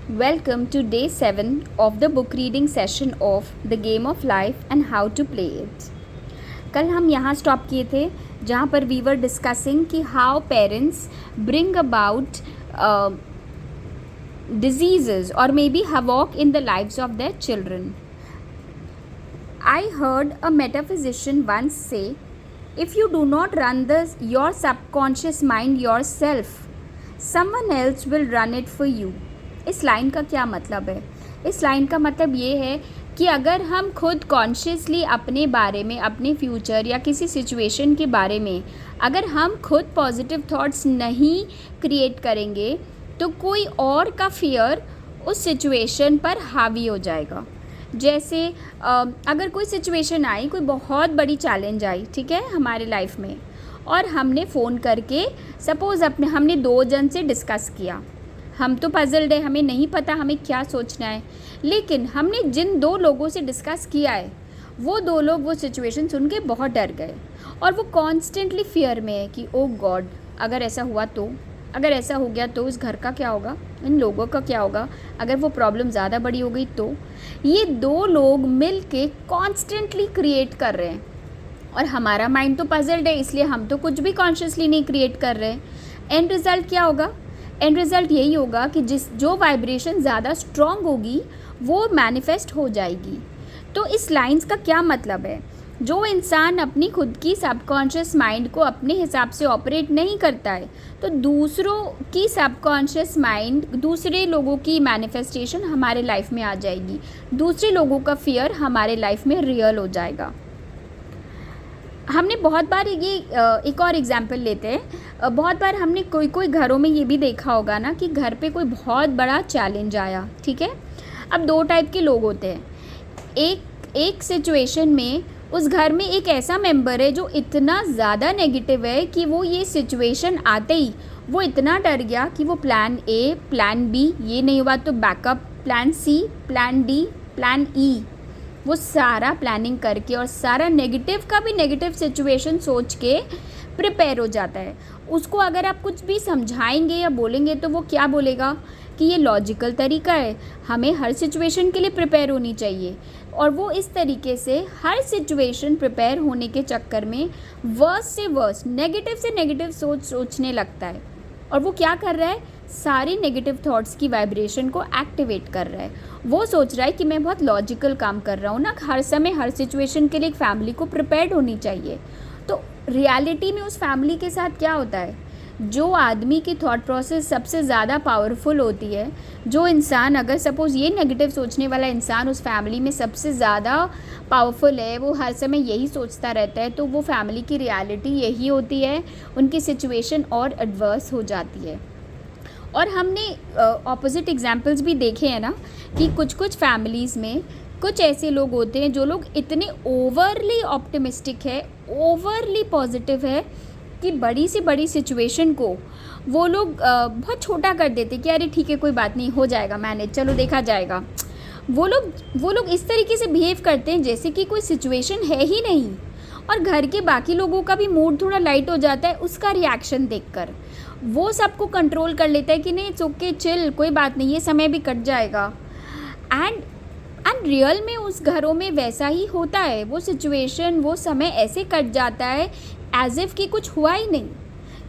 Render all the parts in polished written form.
Welcome to day 7 of the book reading session of The Game of Life and How to Play It. कल हम यहाँ stop किए थे जहाँ पर वी वर डिस्कसिंग कि how parents bring about diseases or maybe havoc in the lives of their children. I heard a metaphysician once say, if you do not run your subconscious mind yourself, someone else will run it for you. इस line का क्या मतलब है? इस line का मतलब ये है कि अगर हम खुद कॉन्शियसली अपने बारे में, अपने फ्यूचर या किसी सिचुएशन के बारे में अगर हम खुद पॉजिटिव थॉट्स नहीं क्रिएट करेंगे तो कोई और का फियर उस सिचुएशन पर हावी हो जाएगा. जैसे अगर कोई सिचुएशन आई, कोई बहुत बड़ी चैलेंज आई, ठीक है, हमारे लाइफ में, और हमने फ़ोन करके सपोज़ हमने 2 जन से डिस्कस किया. हम तो पज़ल्ड है, हमें नहीं पता हमें क्या सोचना है, लेकिन हमने जिन 2 लोगों से डिस्कस किया है वो 2 लोग वो सिचुएशन सुन के बहुत डर गए और वो कॉन्स्टेंटली फियर में है कि ओ गॉड, अगर ऐसा हुआ तो, अगर ऐसा हो गया तो इस घर का क्या होगा, इन लोगों का क्या होगा, अगर वो प्रॉब्लम ज़्यादा बड़ी हो गई तो. ये 2 लोग मिल के कॉन्स्टेंटली क्रिएट कर रहे हैं और हमारा माइंड तो पज़ल्ड है, इसलिए हम तो कुछ भी कॉन्शियसली नहीं क्रिएट कर रहे हैं. एंड रिज़ल्ट क्या होगा? एंड रिज़ल्ट यही होगा कि जो वाइब्रेशन ज़्यादा स्ट्रॉन्ग होगी वो मैनिफेस्ट हो जाएगी. तो इस लाइंस का क्या मतलब है? जो इंसान अपनी खुद की सबकॉन्शियस माइंड को अपने हिसाब से ऑपरेट नहीं करता है तो दूसरों की सबकॉन्शियस माइंड, दूसरे लोगों की मैनिफेस्टेशन हमारे लाइफ में आ जाएगी, दूसरे लोगों का फियर हमारे लाइफ में रियल हो जाएगा. हमने बहुत बार ये एक और एग्जांपल लेते हैं. बहुत बार हमने कोई घरों में ये भी देखा होगा ना कि घर पे कोई बहुत बड़ा चैलेंज आया, ठीक है. अब 2 टाइप के लोग होते हैं. एक सिचुएशन में उस घर में एक ऐसा मेंबर है जो इतना ज़्यादा नेगेटिव है कि वो ये सिचुएशन आते ही वो इतना डर गया कि वो प्लान ए, प्लान बी, ये नहीं हुआ तो backup plan C, plan D, plan E, वो सारा प्लानिंग करके और सारा नेगेटिव का भी नेगेटिव सिचुएशन सोच के प्रिपेयर हो जाता है. उसको अगर आप कुछ भी समझाएंगे या बोलेंगे तो वो क्या बोलेगा कि ये लॉजिकल तरीका है, हमें हर सिचुएशन के लिए प्रिपेयर होनी चाहिए. और वो इस तरीके से हर सिचुएशन प्रिपेयर होने के चक्कर में वर्स्ट से वर्स्ट, नेगेटिव से नेगेटिव सोचने लगता है. और वो क्या कर रहा है? सारी नेगेटिव थॉट्स की वाइब्रेशन को एक्टिवेट कर रहा है. वो सोच रहा है कि मैं बहुत लॉजिकल काम कर रहा हूँ ना, हर समय हर सिचुएशन के लिए एक फैमिली को प्रिपेयर्ड होनी चाहिए. तो रियलिटी में उस फैमिली के साथ क्या होता है? जो आदमी की थॉट प्रोसेस सबसे ज़्यादा पावरफुल होती है, जो इंसान, अगर सपोज़ ये नेगेटिव सोचने वाला इंसान उस फैमिली में सबसे ज़्यादा पावरफुल है, वो हर समय यही सोचता रहता है, तो वो फैमिली की रियलिटी यही होती है, उनकी सिचुएशन और एडवर्स हो जाती है. और हमने ऑपोजिट एग्जाम्पल्स भी देखे हैं ना कि कुछ फैमिलीज़ में कुछ ऐसे लोग होते हैं जो लोग इतने ओवरली ऑप्टिमिस्टिक है, ओवरली पॉजिटिव है कि बड़ी से बड़ी सिचुएशन को वो लोग बहुत छोटा कर देते कि अरे ठीक है, कोई बात नहीं, हो जाएगा मैनेज, चलो देखा जाएगा. वो लोग इस तरीके से बिहेव करते हैं जैसे कि कोई सिचुएशन है ही नहीं. और घर के बाकी लोगों का भी मूड थोड़ा लाइट हो जाता है उसका रिएक्शन देखकर. वो सबको कंट्रोल कर लेता है कि नहीं, इट्स ओके, चिल, कोई बात नहीं, ये समय भी कट जाएगा. एंड रियल में उस घरों में वैसा ही होता है. वो सिचुएशन, वो समय ऐसे कट जाता है एज इफ़ कि कुछ हुआ ही नहीं.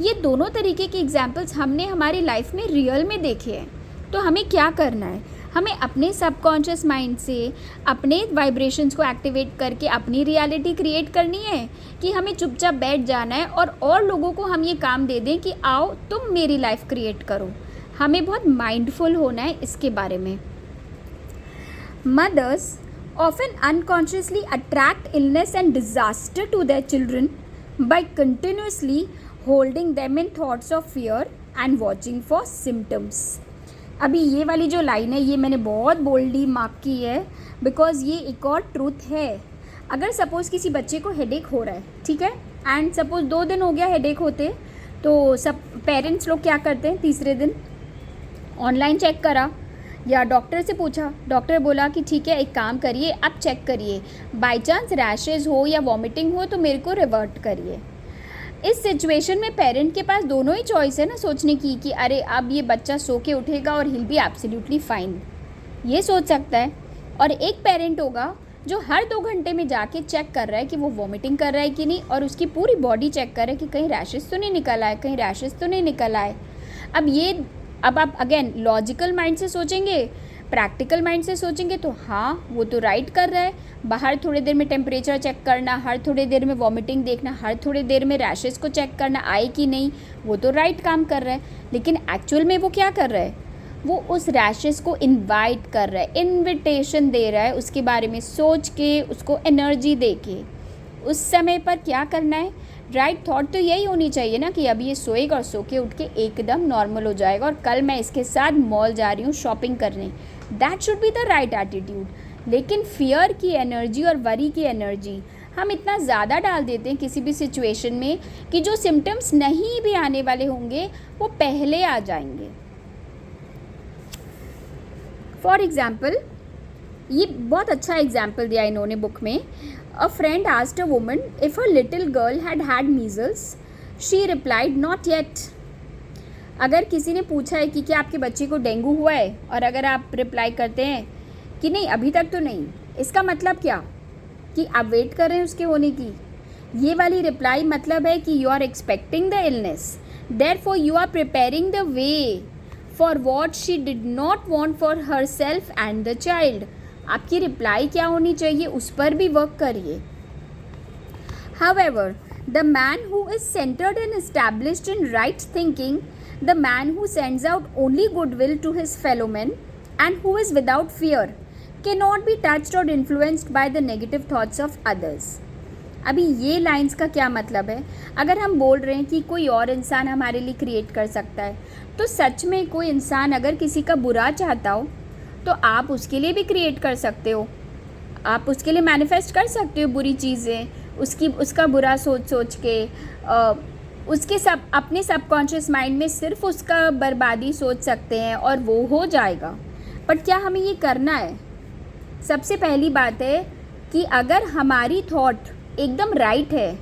ये दोनों तरीके के एग्जाम्पल्स हमने हमारी लाइफ में रियल में देखे हैं. तो हमें क्या करना है? हमें अपने सबकॉन्शियस माइंड से अपने वाइब्रेशंस को एक्टिवेट करके अपनी रियलिटी क्रिएट करनी है कि हमें चुपचाप बैठ जाना है और लोगों को हम ये काम दे दें कि आओ तुम मेरी लाइफ क्रिएट करो. हमें बहुत माइंडफुल होना है इसके बारे में. Mothers often unconsciously attract illness and disaster to their children by continuously holding them in thoughts of fear and watching for symptoms. अभी ये वाली जो लाइन है ये मैंने बहुत बोल्डली मार्क की है बिकॉज ये एक और ट्रूथ है. अगर सपोज़ किसी बच्चे को हेडेक हो रहा है, ठीक है, एंड सपोज़ 2 दिन हो गया हेडेक होते, तो सब पेरेंट्स लोग क्या करते हैं, तीसरे दिन ऑनलाइन चेक करा या डॉक्टर से पूछा, डॉक्टर बोला कि ठीक है, एक काम करिए, आप चेक करिए, बाय चांस रैशेज़ हो या वॉमिटिंग हो तो मेरे को रिवर्ट करिए. इस सिचुएशन में पेरेंट के पास दोनों ही चॉइस है ना सोचने की कि अरे अब ये बच्चा सो के उठेगा और हिल बी एब्सोल्युटली फाइन, ये सोच सकता है। और एक पेरेंट होगा जो हर 2 घंटे में जाके चेक कर रहा है कि वो वॉमिटिंग कर रहा है कि नहीं, और उसकी पूरी बॉडी चेक कर रहा है कि कहीं रैशेस तो नहीं निकल आए, कहीं रैशेस तो नहीं निकल आए। अब आप अगेन लॉजिकल माइंड से सोचेंगे, प्रैक्टिकल माइंड से सोचेंगे तो हाँ वो तो राइट कर रहा है। बाहर थोड़ी देर में टेम्परेचर चेक करना, हर थोड़ी देर में वॉमिटिंग देखना, हर थोड़ी देर में रैशेस को चेक करना आए कि नहीं, वो तो राइट काम कर रहा है। लेकिन एक्चुअल में वो क्या कर रहा है, वो उस रैशेस को इनवाइट कर रहा है, इनविटेशन दे रहा है, उसके बारे में सोच के, उसको एनर्जी दे के। उस समय पर क्या करना है, राइट थॉट तो यही होनी चाहिए ना कि अब ये सोएगा और सो के उठ के एकदम नॉर्मल हो जाएगा और कल मैं इसके साथ मॉल जा रही हूँ शॉपिंग करने। That should be the right attitude. लेकिन फियर की एनर्जी और वरी की एनर्जी हम इतना ज़्यादा डाल देते हैं किसी भी सिचुएशन में कि जो सिम्टम्स नहीं भी आने वाले होंगे वो पहले आ जाएंगे। फॉर एग्ज़ाम्पल, ये बहुत अच्छा एग्जाम्पल दिया इन्होंने बुक में। अ friend asked a woman if a little girl had measles, she replied not yet. अगर किसी ने पूछा है कि क्या आपके बच्चे को डेंगू हुआ है, और अगर आप रिप्लाई करते हैं कि नहीं अभी तक तो नहीं, इसका मतलब क्या कि आप वेट कर रहे हैं उसके होने की। ये वाली रिप्लाई मतलब है कि you are expecting the illness, therefore you are preparing the way for what she did not want for herself and the child. आपकी रिप्लाई क्या होनी चाहिए उस पर भी वर्क करिए। However, the man who is centered and established in right thinking, the man who sends out only goodwill to his fellow men, and who is without fear, cannot be touched or influenced by the negative thoughts of others. अभी ये lines का क्या मतलब है, अगर हम बोल रहे हैं कि कोई और इंसान हमारे लिए क्रिएट कर सकता है, तो सच में कोई इंसान अगर किसी का बुरा चाहता हो तो आप उसके लिए भी क्रिएट कर सकते हो, आप उसके लिए मैनिफेस्ट कर सकते हो बुरी चीज़ें, उसका बुरा सोच के उसके अपने सबकॉन्शियस माइंड में सिर्फ उसका बर्बादी सोच सकते हैं और वो हो जाएगा। बट क्या हमें ये करना है? सबसे पहली बात है कि अगर हमारी थॉट एकदम राइट है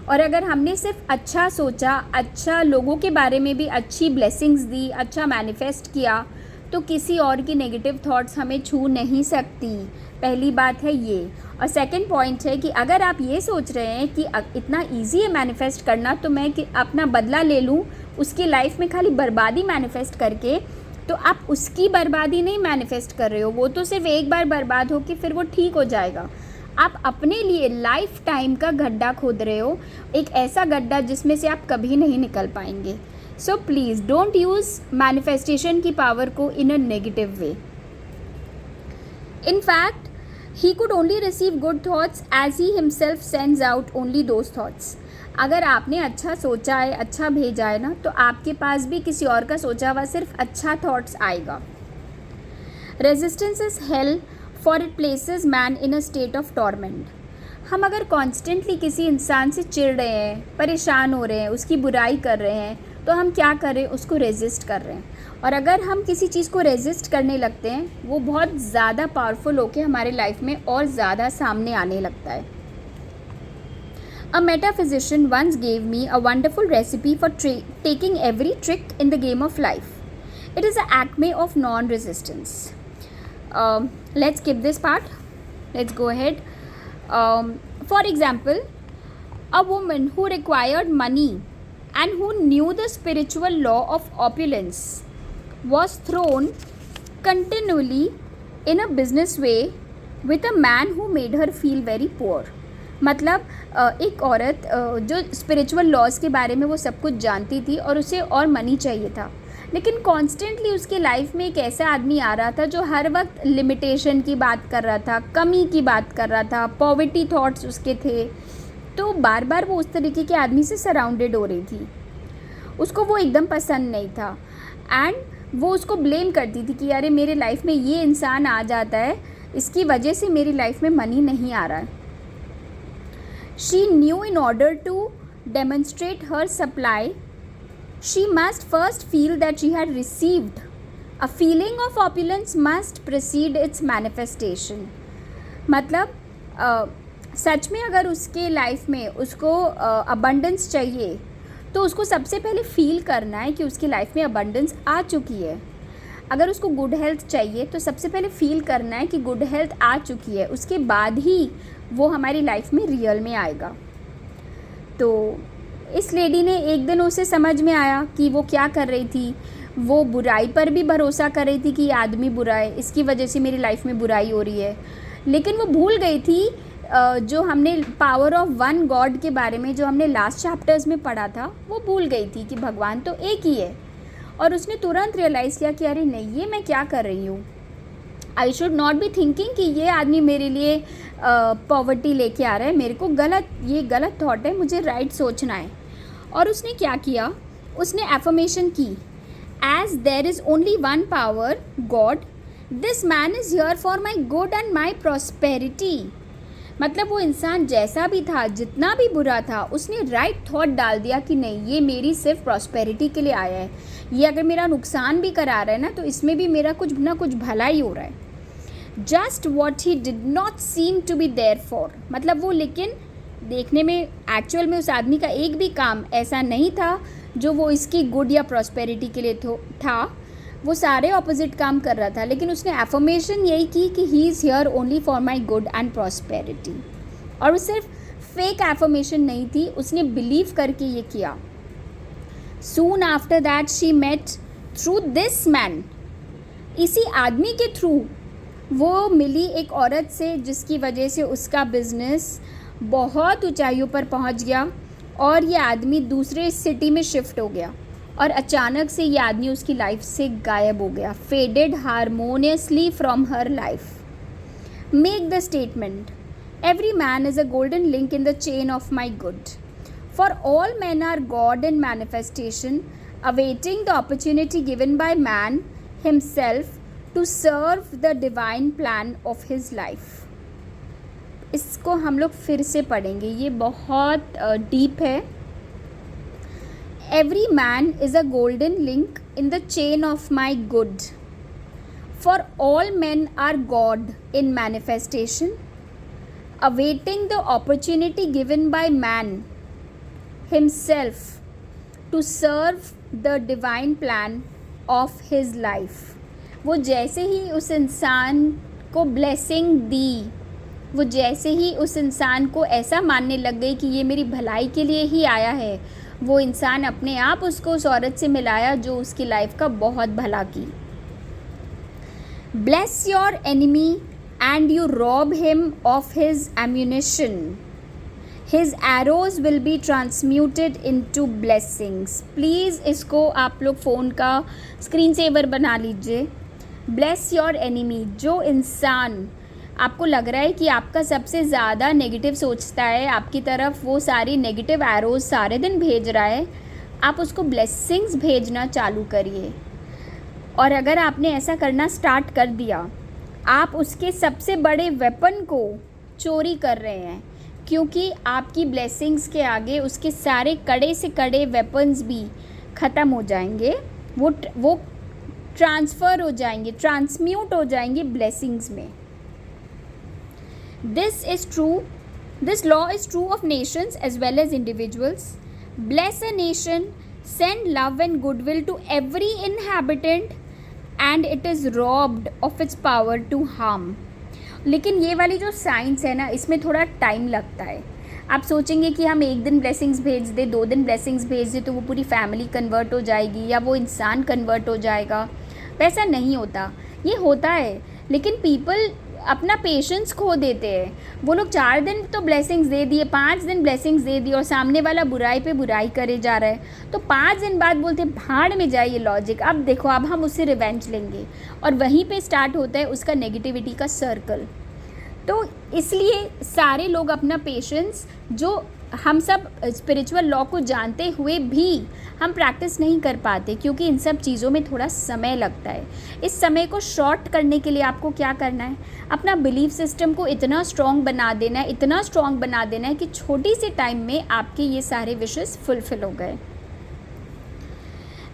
और अगर हमने सिर्फ अच्छा सोचा, अच्छा लोगों के बारे में भी अच्छी ब्लेसिंग्स दी, अच्छा मैनिफेस्ट किया, तो किसी और की नेगेटिव थॉट्स हमें छू नहीं सकती। पहली बात है ये। और सेकंड पॉइंट है कि अगर आप ये सोच रहे हैं कि इतना इजी है मैनिफेस्ट करना, तो मैं अपना बदला ले लूँ उसकी लाइफ में खाली बर्बादी मैनिफेस्ट करके, तो आप उसकी बर्बादी नहीं मैनिफेस्ट कर रहे हो, वो तो सिर्फ एक बार बर्बाद हो कि फिर वो ठीक हो जाएगा। आप अपने लिए लाइफ टाइम का गड्ढा खोद रहे हो, एक ऐसा गड्ढा जिसमें से आप कभी नहीं निकल पाएंगे। So please don't use manifestation की पावर को in a negative way. In fact, he could only receive good thoughts as he himself sends out only those thoughts. अगर आपने अच्छा सोचा है, अच्छा भेजा है ना, तो आपके पास भी किसी और का सोचा हुआ सिर्फ अच्छा थॉट्स आएगा। Resistance is hell, for it places man in a state of torment. हम अगर कॉन्स्टेंटली किसी इंसान से चिढ़ रहे हैं, परेशान हो रहे हैं, उसकी बुराई कर रहे हैं, तो हम क्या कर रहे हैं, उसको रेजिस्ट कर रहे हैं। और अगर हम किसी चीज़ को रेजिस्ट करने लगते हैं, वो बहुत ज़्यादा पावरफुल होकर हमारे लाइफ में और ज़्यादा सामने आने लगता है। A metaphysician once gave me a wonderful recipe for taking every trick in the game of life. It is the acme of non-resistance. Let's skip this part. Let's go ahead. For example, a woman who required money and who knew the spiritual law of opulence was thrown continually in a business way with a man who made her feel very poor. मतलब एक औरत जो spiritual laws के बारे में वो सब कुछ जानती थी और उसे और मनी चाहिए था, लेकिन कॉन्स्टेंटली उसके लाइफ में एक ऐसा आदमी आ रहा था जो हर वक्त लिमिटेशन की बात कर रहा था, कमी की बात कर रहा था, पॉवर्टी थॉट्स उसके थे। तो बार बार वो उस तरीके के आदमी से सराउंडेड हो रही थी, उसको वो एकदम पसंद नहीं था एंड वो उसको ब्लेम करती थी कि अरे मेरे लाइफ में ये इंसान आ जाता है, इसकी वजह से मेरी लाइफ में मनी नहीं आ रहा है। She knew in order to demonstrate her supply she must first feel that she had received. A feeling of opulence must precede its manifestation. मतलब सच में अगर उसके लाइफ में उसको अबंडेंस चाहिए तो उसको सबसे पहले फील करना है कि उसकी लाइफ में अबंडेंस आ चुकी है। अगर उसको गुड हेल्थ चाहिए तो सबसे पहले फील करना है कि गुड हेल्थ आ चुकी है, उसके बाद ही वो हमारी लाइफ में रियल में आएगा। तो इस लेडी ने एक दिन उसे समझ में आया कि वो क्या कर रही थी। वो बुराई पर भी भरोसा कर रही थी कि ये आदमी बुरा है, इसकी वजह से मेरी लाइफ में बुराई हो रही है, लेकिन वो भूल गई थी जो हमने पावर ऑफ वन गॉड के बारे में जो हमने लास्ट चैप्टर्स में पढ़ा था, वो भूल गई थी कि भगवान तो एक ही है। और उसने तुरंत रियलाइज़ किया कि अरे नहीं, ये मैं क्या कर रही हूँ। I should not be thinking कि ये आदमी मेरे लिए पॉवर्टी लेके आ रहा है, मेरे को ये गलत थॉट है, मुझे राइट सोचना है। और उसने क्या किया, उसने एफर्मेशन की, as there is only one power God, this man is here for my good and my prosperity. मतलब वो इंसान जैसा भी था, जितना भी बुरा था, उसने राइट थॉट डाल दिया कि नहीं, ये मेरी सिर्फ प्रॉस्पेरिटी के लिए आया है, ये अगर मेरा नुकसान भी करा रहा है ना, तो इसमें भी मेरा कुछ ना कुछ भला ही हो रहा है। Just what he did not seem to be there for. मतलब वो लेकिन देखने में एक्चुअल में उस आदमी का एक भी काम ऐसा नहीं था जो वो इसकी गुड या प्रॉस्पेरिटी के लिए था। वो सारे ऑपोजिट काम कर रहा था, लेकिन उसने एफर्मेशन यही की कि he is here only for my good and prosperity. और वो सिर्फ फेक एफर्मेशन नहीं थी, उसने बिलीव करके ये किया। Soon after that she met through this man. इसी आदमी के थ्रू वो मिली एक औरत से, जिसकी वजह से उसका बिजनेस बहुत ऊंचाइयों पर पहुंच गया और ये आदमी दूसरे सिटी में शिफ्ट हो गया। और अचानक से ये आदमी उसकी लाइफ से गायब हो गया, faded harmoniously from her life. Make the statement, every man is a golden link in the chain of my good, for all man are God in manifestation, awaiting the opportunity given by man himself to serve the divine plan of his life. इसको हम लोग फिर से पढ़ेंगे, ये बहुत deep है। Every man is a golden link in the chain of my good, for all men are God in manifestation, awaiting the opportunity given by man himself to serve the divine plan of his life। वो जैसे ही उस इंसान को blessing दी, वो जैसे ही उस इंसान को ऐसा मानने लग गई कि ये मेरी भलाई के लिए ही आया है, वो इंसान अपने आप उसको उस औरत से मिलाया जो उसकी लाइफ का बहुत भला की। Bless your enemy and you rob him of his ammunition, his arrows will be transmuted into blessings. Please इसको आप लोग फ़ोन का स्क्रीन सेवर बना लीजिए। ब्लेस योर एनिमी, जो इंसान आपको लग रहा है कि आपका सबसे ज़्यादा नेगेटिव सोचता है, आपकी तरफ वो सारी नेगेटिव एरोज सारे दिन भेज रहा है, आप उसको ब्लेसिंग्स भेजना चालू करिए। और अगर आपने ऐसा करना स्टार्ट कर दिया, आप उसके सबसे बड़े वेपन को चोरी कर रहे हैं, क्योंकि आपकी ब्लेसिंग्स के आगे उसके सारे कड़े से कड़े वेपन्स भी ख़त्म हो जाएंगे, वो ट्रांसफ़र हो जाएंगे, ट्रांसम्यूट हो जाएंगे ब्लेसिंग्स में। This law is true of nations as well as individuals. Bless a nation, send love and goodwill to every inhabitant, and it is robbed of its power to harm. लेकिन ये वाली जो science है ना, इसमें थोड़ा time लगता है। आप सोचेंगे कि हम एक दिन ब्लेसिंग्स भेज दें, 2 दिन ब्लेसिंग्स भेज दें तो वो पूरी फैमिली कन्वर्ट हो जाएगी या वो इंसान कन्वर्ट हो जाएगा। वैसा नहीं होता। ये होता है, लेकिन पीपल अपना पेशेंस खो देते हैं। वो लोग 4 दिन तो ब्लेसिंग्स दे दिए, 5 दिन ब्लेसिंग्स दे दिए और सामने वाला बुराई पे बुराई करे जा रहा है, तो 5 दिन बाद बोलते भाड़ में जाए ये लॉजिक, अब देखो अब हम उससे रिवेंज लेंगे, और वहीं पे स्टार्ट होता है उसका नेगेटिविटी का सर्कल। तो इसलिए सारे लोग अपना पेशेंस, जो हम सब स्पिरिचुअल लॉ को जानते हुए भी हम प्रैक्टिस नहीं कर पाते, क्योंकि इन सब चीज़ों में थोड़ा समय लगता है। इस समय को शॉर्ट करने के लिए आपको क्या करना है, अपना बिलीफ सिस्टम को इतना स्ट्रॉन्ग बना देना है, इतना स्ट्रॉन्ग बना देना है कि छोटी सी टाइम में आपके ये सारे विशेस फुलफिल हो गए।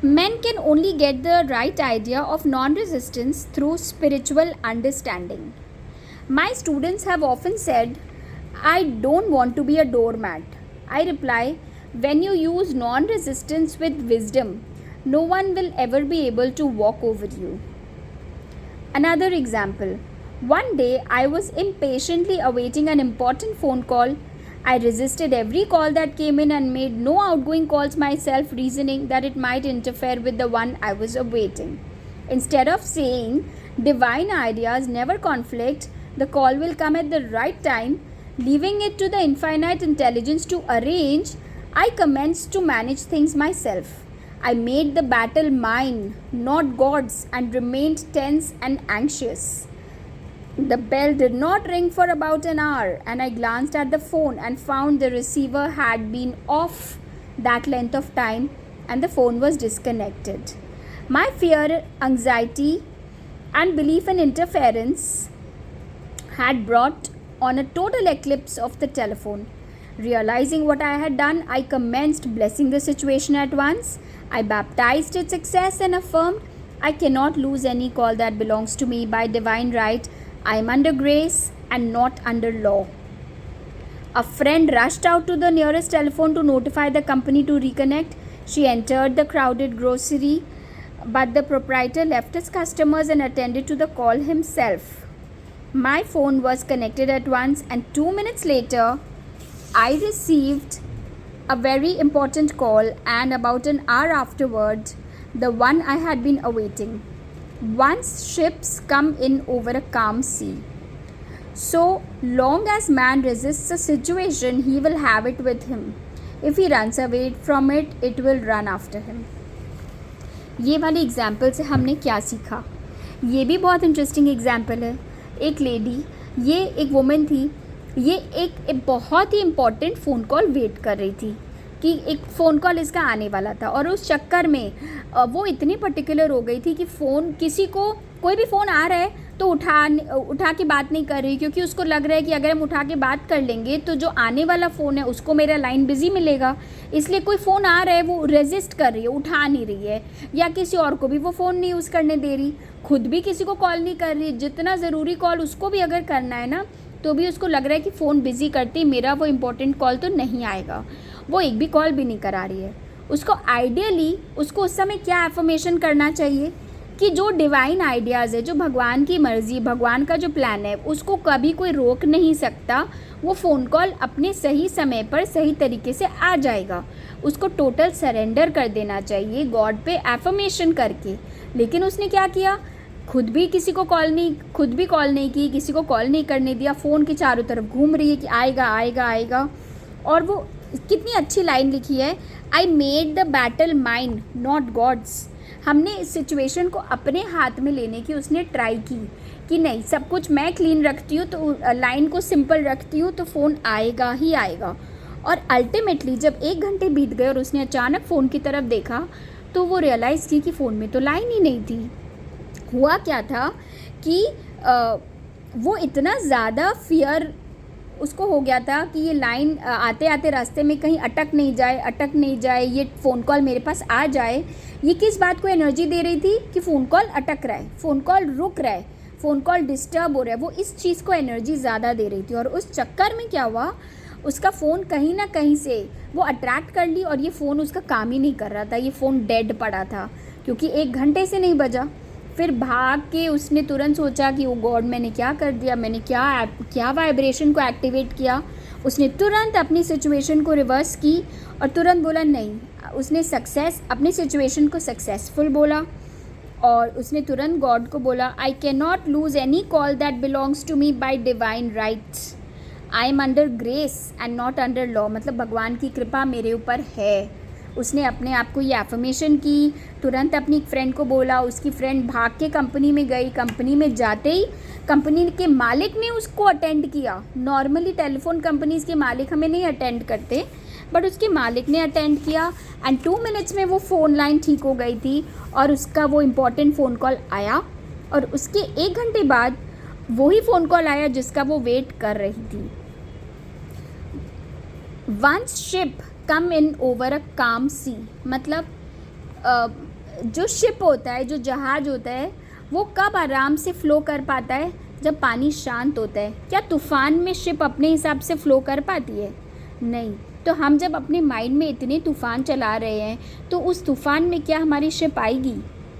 Men can only get the right idea of non-resistance through spiritual understanding. My students have often said, I don't want to be a doormat. I reply, When you use non-resistance with wisdom, no one will ever be able to walk over you. Another example. One day I was impatiently awaiting an important phone call. I resisted every call that came in and made no outgoing calls myself, reasoning that it might interfere with the one I was awaiting. Instead of saying, divine ideas never conflict, the call will come at the right time, leaving it to the infinite intelligence to arrange, I commenced to manage things myself. I made the battle mine, not God's, and remained tense and anxious. The bell did not ring for about an hour, and I glanced at the phone and found the receiver had been off that length of time and the phone was disconnected. My fear, anxiety, and belief in interference had brought on a total eclipse of the telephone. Realizing what I had done, I commenced blessing the situation at once. I baptized its success and affirmed, I cannot lose any call that belongs to me by divine right. I am under grace and not under law. A friend rushed out to the nearest telephone to notify the company to reconnect. She entered the crowded grocery, but the proprietor left his customers and attended to the call himself. My phone was connected at once, and 2 minutes later, I received a very important call, and about an hour afterward, the one I had been awaiting. Once ships come in over a calm sea. So long as man resists a situation, he will have it with him. If he runs away from it, it will run after him. ये वाले example से हमने क्या सीखा? ये भी बहुत interesting example है. एक लेडी, ये एक वुमेन थी, ये एक बहुत ही इम्पॉर्टेंट फ़ोन कॉल वेट कर रही थी कि एक फ़ोन कॉल इसका आने वाला था, और उस चक्कर में वो इतनी पर्टिकुलर हो गई थी कि फ़ोन किसी को कोई भी फ़ोन आ रहा है तो उठा के बात नहीं कर रही, क्योंकि उसको लग रहा है कि अगर हम उठा के बात कर लेंगे तो जो आने वाला फ़ोन है उसको मेरा लाइन बिज़ी मिलेगा, इसलिए कोई फ़ोन आ रहा है वो रेजिस्ट कर रही है, उठा नहीं रही है, या किसी और को भी वो फ़ोन नहीं यूज़ करने दे रही, खुद भी किसी को कॉल नहीं कर रही. जितना ज़रूरी कॉल उसको भी अगर करना है ना, तो भी उसको लग रहा है कि फ़ोन बिज़ी करती मेरा वो इम्पोर्टेंट कॉल तो नहीं आएगा. वो एक भी कॉल भी नहीं करा रही है. उसको आइडियली उसको उस समय क्या एफर्मेशन करना चाहिए कि जो डिवाइन आइडियाज़ है, जो भगवान की मर्ज़ी, भगवान का जो प्लान है, उसको कभी कोई रोक नहीं सकता. वो फ़ोन कॉल अपने सही समय पर सही तरीके से आ जाएगा. उसको टोटल सरेंडर कर देना चाहिए गॉड पे एफर्मेशन करके. लेकिन उसने क्या किया? खुद भी कॉल नहीं की, किसी को कॉल नहीं करने दिया, फ़ोन के चारों तरफ घूम रही है कि आएगा आएगा आएगा. और वो कितनी अच्छी लाइन लिखी है, I made the battle mine not God's. हमने इस सिचुएशन को अपने हाथ में लेने की उसने ट्राई की कि नहीं, सब कुछ मैं क्लीन रखती हूँ, तो लाइन को सिंपल रखती हूँ, तो फ़ोन आएगा ही आएगा. और अल्टीमेटली जब 1 घंटे बीत गए और उसने अचानक फ़ोन की तरफ देखा, तो वो रियलाइज़ की कि फ़ोन में तो लाइन ही नहीं थी. हुआ क्या था कि वो इतना ज़्यादा फियर उसको हो गया था कि ये लाइन आते आते रास्ते में कहीं अटक नहीं जाए, ये फ़ोन कॉल मेरे पास आ जाए. ये किस बात को एनर्जी दे रही थी कि फ़ोन कॉल अटक रहा है, फ़ोन कॉल रुक रहा है, फ़ोन कॉल डिस्टर्ब हो रहा है. वो इस चीज़ को एनर्जी ज़्यादा दे रही थी, और उस चक्कर में क्या हुआ, उसका फ़ोन कहीं ना कहीं से वो अट्रैक्ट कर ली, और ये फ़ोन उसका काम ही नहीं कर रहा था. ये फ़ोन डेड पड़ा था क्योंकि 1 घंटे से नहीं बजा. फिर भाग के उसने तुरंत सोचा कि ओ गॉड, मैंने क्या कर दिया, मैंने क्या वाइब्रेशन को एक्टिवेट किया. उसने तुरंत अपनी सिचुएशन को रिवर्स की और तुरंत बोला नहीं. उसने अपनी सिचुएशन को सक्सेसफुल बोला, और उसने तुरंत गॉड को बोला, I can not lose any call that belongs to me by divine rights. I am under grace and not under law. मतलब भगवान की कृपा मेरे ऊपर है. उसने अपने आप को ये एफर्मेशन की, तुरंत अपनी फ्रेंड को बोला. उसकी फ्रेंड भाग के कंपनी में गई. कंपनी में जाते ही कंपनी के मालिक ने उसको अटेंड किया. नॉर्मली टेलीफोन कंपनीज़ के मालिक हमें नहीं अटेंड करते, बट उसके मालिक ने अटेंड किया. एंड 2 मिनट्स में वो फ़ोन लाइन ठीक हो गई थी, और उसका वो इम्पॉर्टेंट फ़ोन कॉल आया. और उसके 1 घंटे बाद वही फ़ोन कॉल आया जिसका वो वेट कर रही थी. Once ship come in over a calm sea. मतलब जो शिप होता है, जो जहाज़ होता है, वो कब आराम से फ़्लो कर पाता है? जब पानी शांत होता है. क्या तूफ़ान में शिप अपने हिसाब से फ़्लो कर पाती है? नहीं. तो हम जब अपने माइंड में इतने तूफ़ान चला रहे हैं तो उस तूफ़ान में क्या हमारी शिप आएगी?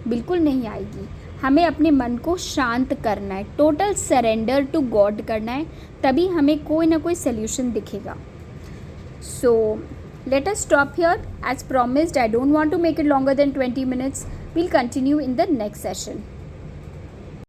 बिल्कुल नहीं आएगी। हमें अपने मन को शांत करना है, टोटल सरेंडर टू गॉड करना है, तभी हमें कोई ना कोई सोल्यूशन दिखेगा। सो let us stop here. As promised, I don't want to make it longer than 20 minutes. We'll continue in the next session.